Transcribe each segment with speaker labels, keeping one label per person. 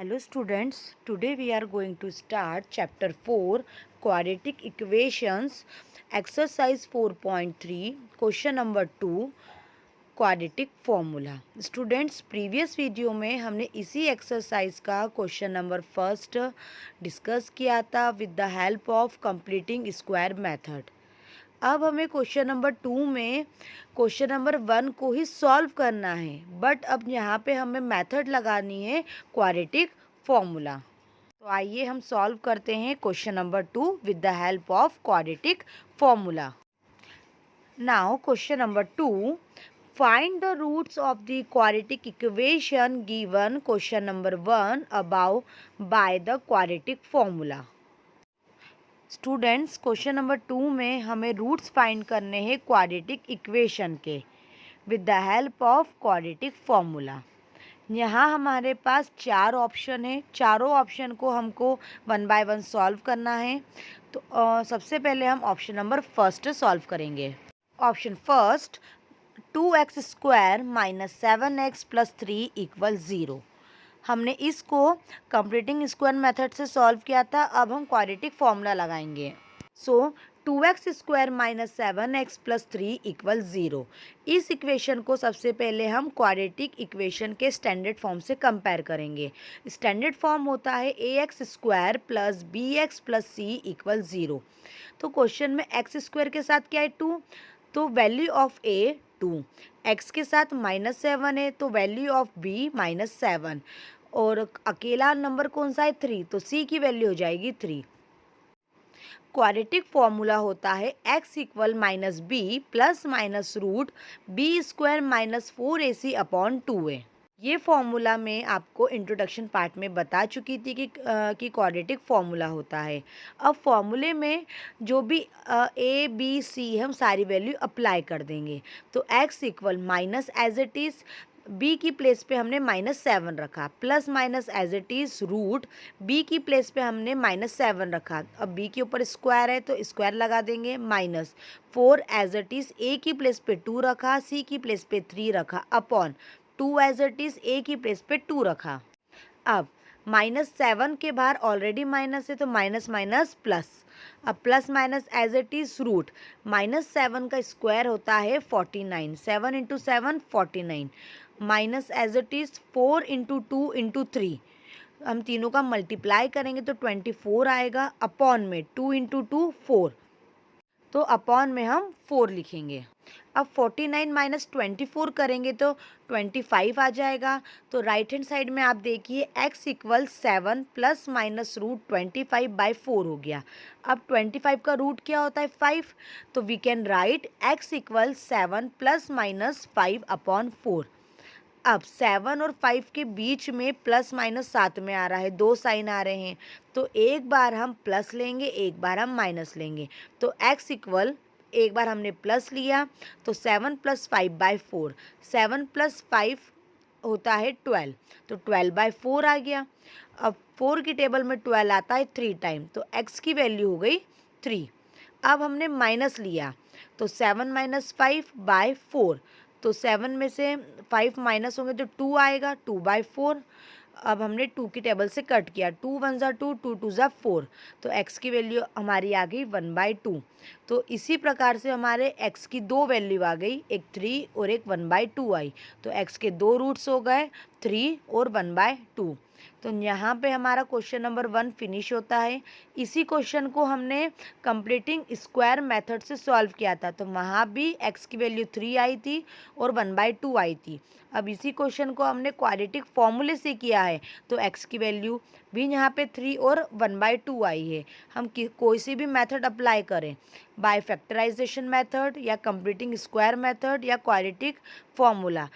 Speaker 1: Hello students, today we are going to start chapter 4 quadratic equations exercise 4.3 question number 2 quadratic formula. Students previous video में हमने इसी exercise का question number first discuss किया था with the help of completing square method. अब हमें question number 2 में question number 1 को ही सॉल्व करना है, बट अब यहाँ पे हमें मेथड लगानी है क्वाड्रेटिक फॉर्मूला। तो आइए हम सॉल्व करते हैं question number 2 with the help of quadratic formula. Now question number 2, find the roots of the quadratic equation given question number 1 above by the quadratic formula। Students question number 2 में हमें roots find करने हैं quadratic equation के with the help of quadratic formula. यहाँ हमारे पास 4 option है, चारों option को हमको 1 बाय 1 सॉल्व करना है। तो सबसे पहले हम ऑप्शन नंबर फर्स्ट सॉल्व करेंगे। Option first, 2x² minus 7x plus 3 equal 0। हमने इसको कंप्लीटिंग स्क्वायर मेथड से सॉल्व किया था, अब हम क्वाड्रेटिक फॉर्मूला लगाएंगे। सो 2x² minus 7x plus 3 equal 0। इस इक्वेशन को सबसे पहले हम क्वाड्रेटिक इक्वेशन के स्टैंडर्ड फॉर्म से कंपेयर करेंगे। स्टैंडर्ड फॉर्म होता है ax² plus bx plus c equal 0। तो क्वेश्चन में x² के साथ क्या है 2, तो वैल्यू ऑफ a 2, x के साथ -7 है तो वैल्यू ऑफ b -7, और अकेला नंबर कौन सा है 3, तो c की वैल्यू हो जाएगी 3। क्वाड्रेटिक फॉर्मूला होता है x equal minus B plus minus root b² minus 4ac upon 2a। ये फॉर्मूला मैं आपको इंट्रोडक्शन पार्ट में बता चुकी थी कि क्वाड्रेटिक फॉर्मूला होता है। अब फॉर्मूले में जो भी a b c हम सारी वैल्यू अप्लाई कर देंगे। तो x equal minus as it is, b की प्लेस पे हमने -7 रखा, plus minus as it is root b की प्लेस पे हमने -7 रखा। अब b के ऊपर स्क्वायर है तो स्क्वायर लगा देंगे, -4 एज इट इज़, a की प्लेस पे 2 रखा, c की प्लेस पे 3 रखा, upon 2 as it is, a की प्लेस पे 2 रखा। अब -7 के बाहर ऑलरेडी माइनस है तो माइनस माइनस प्लस, अब plus minus as it is root -7 का स्क्वायर होता है 49, 7 into 7 49, minus as it is 4 into 2 into 3, हम तीनों का मल्टीप्लाई करेंगे तो 24 आएगा, अपॉन में 2 इंटू 2 4, तो अपॉन में हम 4 लिखेंगे। अब 49 माइनस 24 करेंगे तो 25 आ जाएगा। तो राइट हैंड साइड में आप देखिए x equal 7 plus minus root 25 by 4 हो गया। अब 25 का रूट क्या होता है 5, तो we can write x equal 7 plus minus 5 upon 4। अब 7 और 5 के बीच में प्लस माइनस साथ में आ रहा है, दो साइन आ रहे हैं, तो एक बार हम प्लस लेंगे, एक बार हम माइनस लेंगे। तो x इक्वल, एक बार हमने प्लस लिया तो 7 प्लस 5 बाई 4, 7 प्लस 5 होता है 12, तो 12 बाई 4 आ गया। अब 4 की टेबल में 12 आता है 3 टाइम, तो x की वैल्यू हो गई 3। अब हमने माइनस लिया तो 7 माइनस 5 बाई 4, तो 7 में से 5 माइनस होंगे तो 2 आएगा, 2 बाई 4। अब हमने 2 की टेबल से कट किया, 2 1 ज़ा 2, 2 2 ज़ा 4, तो x की वैल्यू हमारी आ गई 1/2। तो इसी प्रकार से हमारे x की दो वैल्यू आ गई, एक 3 और एक 1/2 आई। तो x के दो रूट्स हो गए 3 और 1/2। तो यहाँ पे हमारा क्वेश्चन नंबर 1 फिनिश होता है। इसी क्वेश्चन को हमने कंप्लीटिंग स्क्वायर मेथड से सॉल्व किया था, तो वहाँ भी x की वैल्यू 3 आई थी और 1/2 आई थी। अब इसी क्वेश्चन को हमने क्वाड्रेटिक फॉर्मूले से किया है, तो x की वैल्यू भी यहाँ पे 3 और 1/2 आई है। हम कोई सी भी मेथड अप्लाई करें, बाय फैक्टराइजेशन मेथड या कंप्लीटिंग स्क्वायर मेथड या क्वाड्रेटिक फॉर्मूला,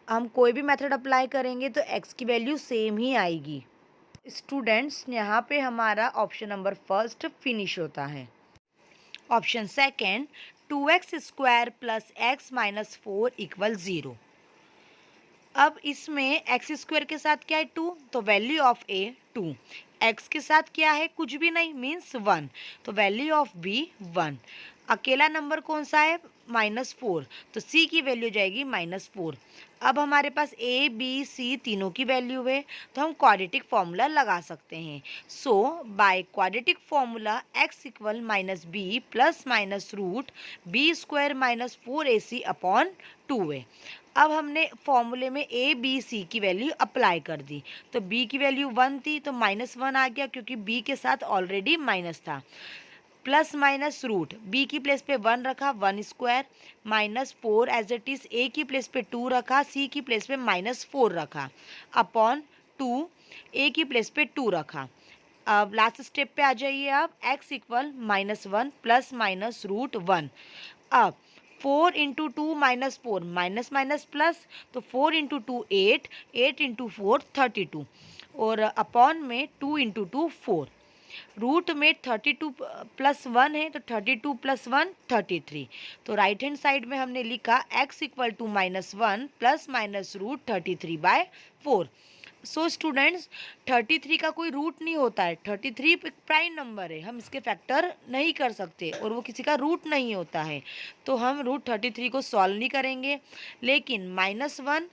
Speaker 1: हम कोई भी मेथड अप्लाई करेंगे तो x की वैल्यू सेम ही आएगी। स्टूडेंट्स यहाँ पे हमारा ऑप्शन नंबर फर्स्ट फिनिश होता है। Option second, 2x² plus x minus 4 equal 0। अब इसमें x² के साथ क्या है 2, तो वैल्यू ऑफ a 2, x के साथ क्या है कुछ भी नहीं मीन्स 1, तो वैल्यू ऑफ b 1। अकेला नंबर कौन सा है -4, तो सी की वैल्यू जाएगी -4। अब हमारे पास ए बी सी तीनों की वैल्यू है, तो हम क्वाड्रेटिक फॉर्मूला लगा सकते हैं। So by quadratic formula x equal -b plus minus root b² -4ac upon 2a। अब हमने फॉर्मूले में ए बी सी की वैल्यू अप्लाई कर दी, तो b की वैल्यू 1 थी तो -1 आ गया, क्योंकि b के साथ ऑलरेडी माइनस था। प्लस माइनस रूट b की प्लेस पे 1 रखा, 1² -4 एज इट इज, a की प्लेस पे 2 रखा, c की प्लेस पे -4 रखा, अपॉन 2 a की प्लेस पे 2 रखा। अब लास्ट स्टेप पे आ जाइए आप, x equal -1 plus minus root 1। अब 4 इंटू 2 -4 माइनस माइनस प्लस, तो 4 इंटू 2 8, 8 इंटू 4 32, और अपॉन में 2 इंटू 2 4। रूट में 32 प्लस 1 है, तो 32 प्लस 1 33। तो राइट हैंड साइड में हमने लिखा x equal to -1 plus minus root 33/4। So students, 33 का कोई रूट नहीं होता है, 33 एक प्राइम नंबर है, हम इसके फैक्टर नहीं कर सकते और वो किसी का रूट नहीं होता है, तो हम रूट 33 को सॉल्व नहीं करेंगे। लेकिन -1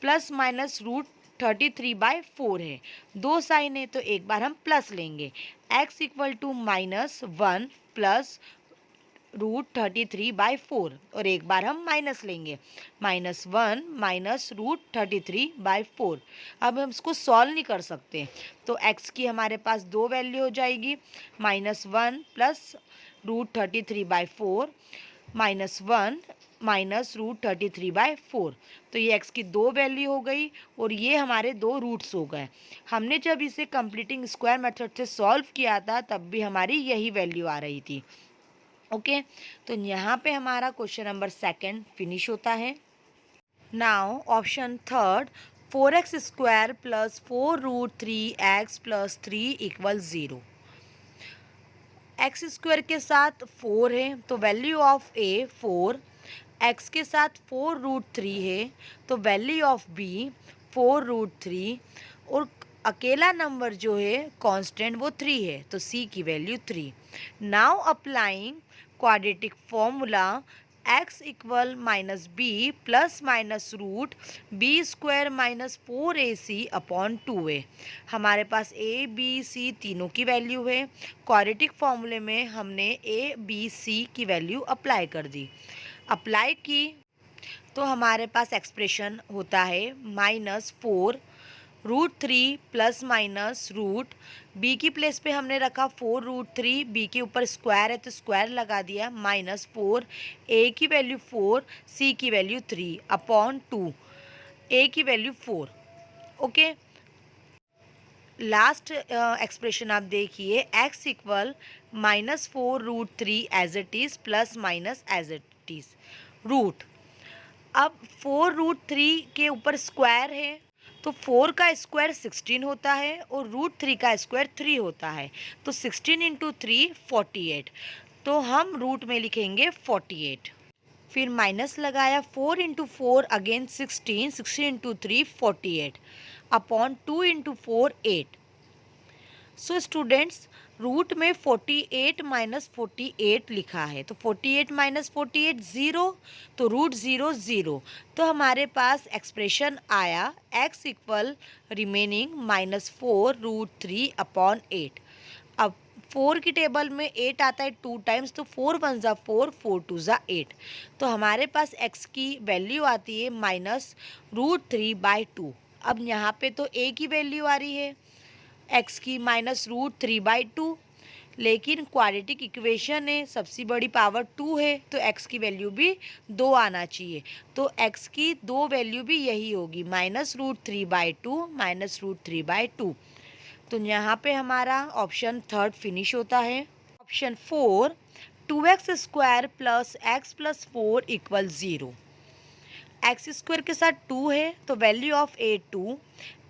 Speaker 1: प्लस माइनस रूट 33/4 है, दो साइन है तो एक बार हम प्लस लेंगे। x equal to -1 plus root 33/4, और एक बार हम माइनस लेंगे, -1 माइनस रूट 33/4। अब हम इसको सॉल्व नहीं कर सकते, तो x की हमारे पास दो वैल्यू हो जाएगी, -1 प्लस रूट 33/4 -1 माइनस रूट 33/4। तो ये x की दो वैल्यू हो गई और ये हमारे दो रूट्स हो गए। हमने जब इसे कंप्लीटिंग स्क्वायर मेथड से सॉल्व किया था तब भी हमारी यही वैल्यू आ रही थी। ओके, तो यहाँ पे हमारा क्वेश्चन नंबर 2 फिनिश होता है। Now option 3, 4x² plus 4 root 3x plus 3 equal 0। x² के साथ 4 है तो वैल्यू ऑफ a 4, x के साथ 4 रूट 3 है तो वैल्यू ऑफ b 4 रूट 3, और अकेला नंबर जो है कांस्टेंट वो 3 है, तो c की value 3। Now applying quadratic formula x equal -b plus minus root b² -4ac upon 2a। हमारे पास a b c तीनों की वैल्यू है, क्वाड्रेटिक फॉर्मूले में हमने a b c की वैल्यू अप्लाई कर दी। अप्लाई की तो हमारे पास एक्सप्रेशन होता है -4 root 3 plus minus root b की प्लेस पे हमने रखा 4 रूट 3, b के ऊपर स्क्वायर है तो स्क्वायर लगा दिया, -4, a की वैल्यू 4, c की वैल्यू 3 अपॉन 2, a की वैल्यू 4। ओके, लास्ट एक्सप्रेशन आप देखिए, x equal -4 root 3 as it is plus minus as it is root. अब 4 रूट 3 के ऊपर स्क्वायर है तो 4 का स्क्वायर 16 होता है और रूट 3 का स्क्वायर 3 होता है, तो 16 इंटू 3 48, तो हम रूट में लिखेंगे 48। फिर माइनस लगाया, 4 into 4 again 16, 16 into 3 48 upon 2 into 4 8। So students, root में 48 माइनस 48 लिखा है, तो 48 माइनस 48 0, तो रूट 0 0, तो हमारे पास एक्सप्रेशन आया x equal remaining -4 root 3 upon 8। अब 4 की टेबल में 8 आता है 2 टाइम्स, तो 4 1 ज़ा 4, 4 2 ज़ा 8, तो हमारे पास x की वैल्यू आती है -√3/2। अब यहाँ पे तो a की वैल्यू आ रही है x की -√3/2, लेकिन क्वाड्रेटिक इक्वेशन है, सबसे बड़ी पावर 2 है तो x की वैल्यू भी 2 आना चाहिए, तो x की दो वैल्यू भी यही होगी, -√3/2 -√3/2। तो यहाँ पे हमारा ऑप्शन 3 फिनिश होता है। Option 4, 2x² plus x plus 4 equal 0। x² के साथ 2 है तो वैल्यू ऑफ a 2,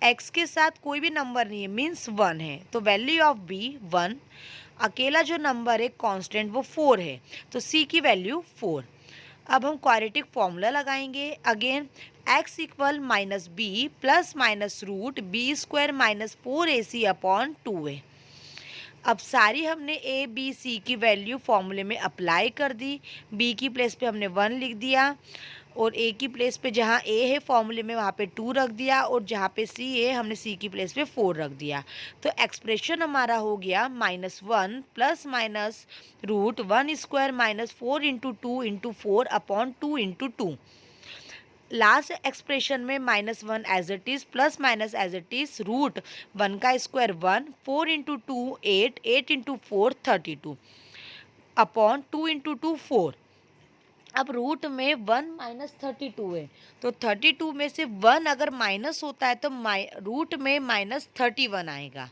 Speaker 1: x के साथ कोई भी नंबर नहीं है मीन्स 1 है, तो वैल्यू ऑफ b 1, अकेला जो नंबर है कांस्टेंट वो 4 है, तो c की वैल्यू 4। अब हम क्वाड्रेटिक फॉर्मूला लगाएंगे, again x equal -b plus minus root b² -4ac upon 2a। अब सारी हमने ए बी सी की वैल्यू फॉर्मूले में अप्लाई कर दी। बी की प्लेस पे हमने 1 लिख दिया और ए की प्लेस पे जहाँ ए है फॉर्मूले में वहाँ पे 2 रख दिया और जहाँ पे सी है हमने सी की प्लेस पे 4 रख दिया। तो एक्सप्रेशन हमारा हो गया -1 plus minus root 1 square minus 4 into 2 into 4 upon 2 into 2। Last expression में -1 as it is plus minus as it is root 1 का square 1, 4 into 2 8, 8 into 4 32 upon 2 into 2 4। अब रूट में 1 माइनस 32 है, तो 32 में से 1 अगर माइनस होता है तो रूट में -31 आएगा।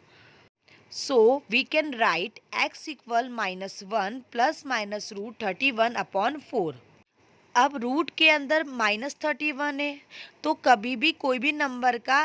Speaker 1: So we can write x equal -1 plus minus root 31 upon 4। अब रूट के अंदर -31 है, तो कभी भी कोई भी नंबर का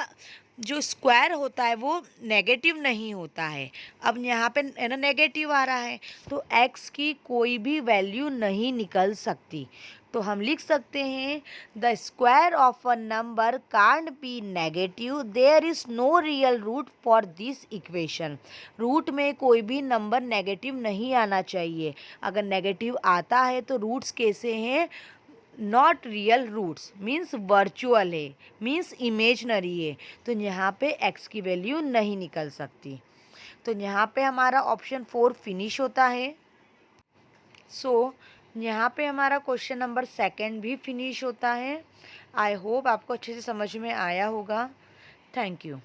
Speaker 1: जो स्क्वायर होता है वो नेगेटिव नहीं होता है। अब यहाँ पे है ना नेगेटिव आ रहा है, तो x की कोई भी वैल्यू नहीं निकल सकती। तो हम लिख सकते हैं the square of a number can't be negative, there is no real root for this equation. Root में कोई भी नंबर नेगेटिव नहीं आना चाहिए। अगर नेगेटिव आता है तो रूट्स कैसे हैं? Not real roots, means virtual है, मीन्स इमेजनरी है। तो यहाँ पे x की वैल्यू नहीं निकल सकती। तो यहाँ पे हमारा ऑप्शन 4 फिनिश होता है। सो यहाँ पे हमारा क्वेश्चन नंबर 2 भी फिनिश होता है। आई होप आपको अच्छे से समझ में आया होगा। Thank you.